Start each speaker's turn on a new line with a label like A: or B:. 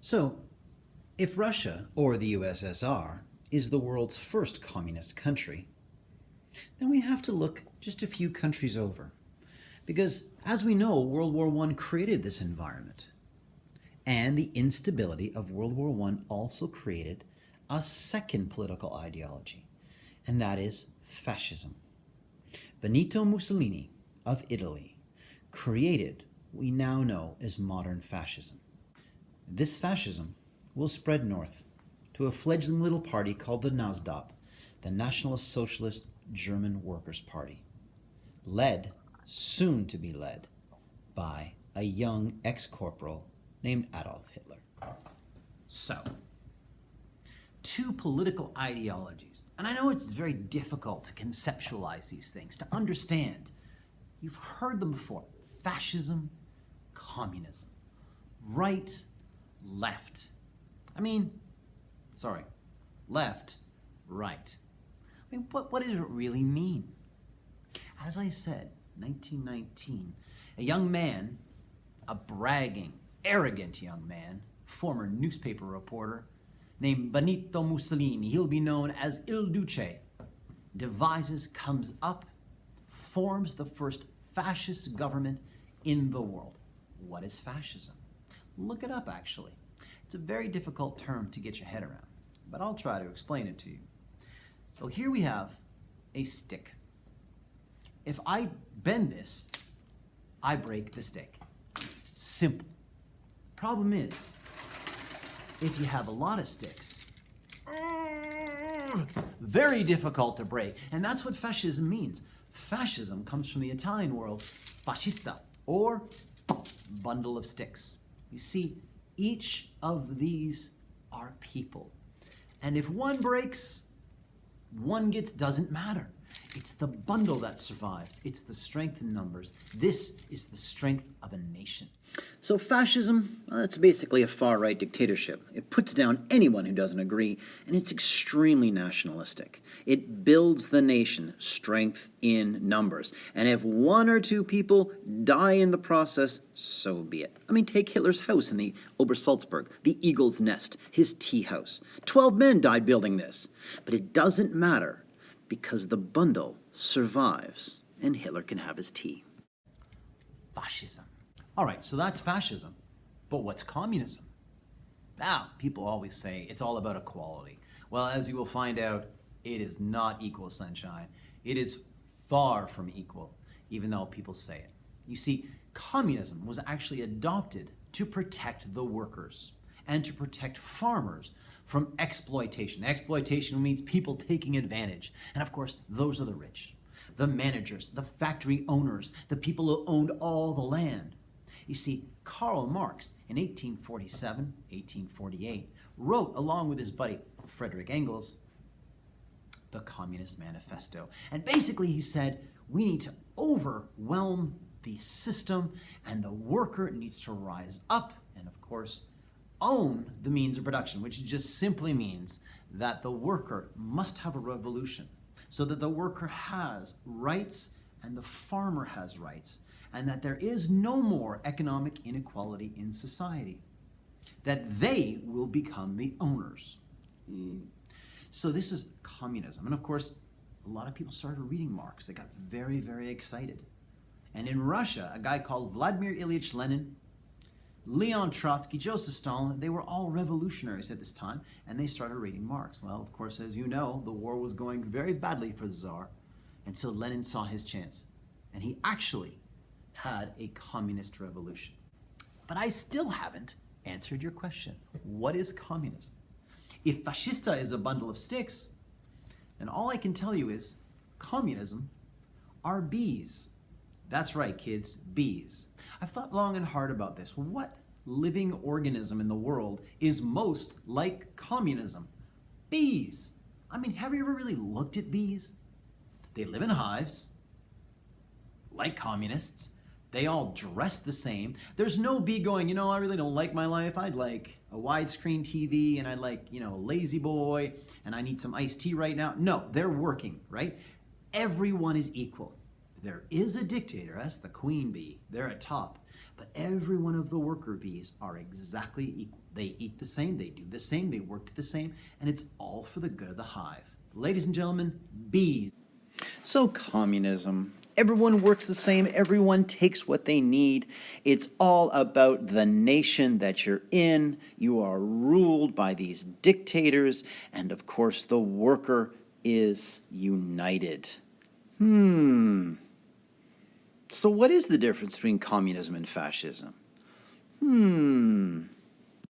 A: So, if Russia, or the USSR, is the world's first communist country, then we have to look just a few countries over. Because, as we know, World War I created this environment. And the instability of World War I also created a second political ideology, and that is fascism. Benito Mussolini of Italy created what we now know as modern fascism. This fascism will spread north to a fledgling little party called the NSDAP, the Nationalist Socialist German Workers' Party, led, soon to be led, by a young ex-corporal named Adolf Hitler. So, two political ideologies. And I know it's very difficult to conceptualize these things, to understand. You've heard them before. Fascism, communism. Right, left. Left, right. What does it really mean? As I said, 1919, a young man, a bragging, arrogant young man, former newspaper reporter, named Benito Mussolini, he'll be known as Il Duce, devises, comes up, forms the first fascist government in the world. What is fascism? Look it up, actually. It's a very difficult term to get your head around, but I'll try to explain it to you. So here we have a stick. If I bend this, I break the stick. Simple. Problem is, if you have a lot of sticks, very difficult to break. And that's what fascism means. Fascism comes from the Italian word fascista, or bundle of sticks. You see, each of these are people. And if one breaks, one doesn't matter. It's the bundle that survives. It's the strength in numbers. This is the strength of a nation. So fascism, it's basically a far-right dictatorship. It puts down anyone who doesn't agree, and it's extremely nationalistic. It builds the nation, strength in numbers. And if one or two people die in the process, so be it. Take Hitler's house in the Obersalzberg, the Eagle's Nest, his tea house. 12 men died building this. But it doesn't matter, because the bundle survives, and Hitler can have his tea. Fascism. All right, so that's fascism. But what's communism? Now, people always say it's all about equality. Well, as you will find out, it is not equal, sunshine. It is far from equal, even though people say it. You see, communism was actually adopted to protect the workers and to protect farmers from exploitation. Exploitation means people taking advantage. And of course, those are the rich, the managers, the factory owners, the people who owned all the land. You see, Karl Marx in 1847, 1848, wrote, along with his buddy Frederick Engels, the Communist Manifesto. And basically he said, we need to overwhelm the system, and the worker needs to rise up and, of course, own the means of production, which just simply means that the worker must have a revolution so that the worker has rights and the farmer has rights, and that there is no more economic inequality in society, that they will become the owners. So this is communism. And of course, a lot of people started reading Marx. They got very, very excited. And in Russia, a guy called Vladimir Ilyich Lenin, Leon Trotsky, Joseph Stalin, they were all revolutionaries at this time, and they started reading Marx. Well, of course, as you know, the war was going very badly for the Tsar, and so Lenin saw his chance, and he actually had a communist revolution. But I still haven't answered your question. What is communism? If fascista is a bundle of sticks, then all I can tell you is communism are bees. That's right, kids, bees. I've thought long and hard about this. What living organism in the world is most like communism? Bees. Have you ever really looked at bees? They live in hives, like communists. They all dress the same. There's no bee going, I really don't like my life. I'd like a widescreen TV, and I'd like, Lazy Boy, and I need some iced tea right now. No, they're working, right? Everyone is equal. There is a dictator, that's the queen bee. They're at top. But every one of the worker bees are exactly equal. They eat the same, they do the same, they work the same, and it's all for the good of the hive. Ladies and gentlemen, bees. So communism. Everyone works the same. Everyone takes what they need. It's all about the nation that you're in. You are ruled by these dictators. And of course, the worker is united. So what is the difference between communism and fascism?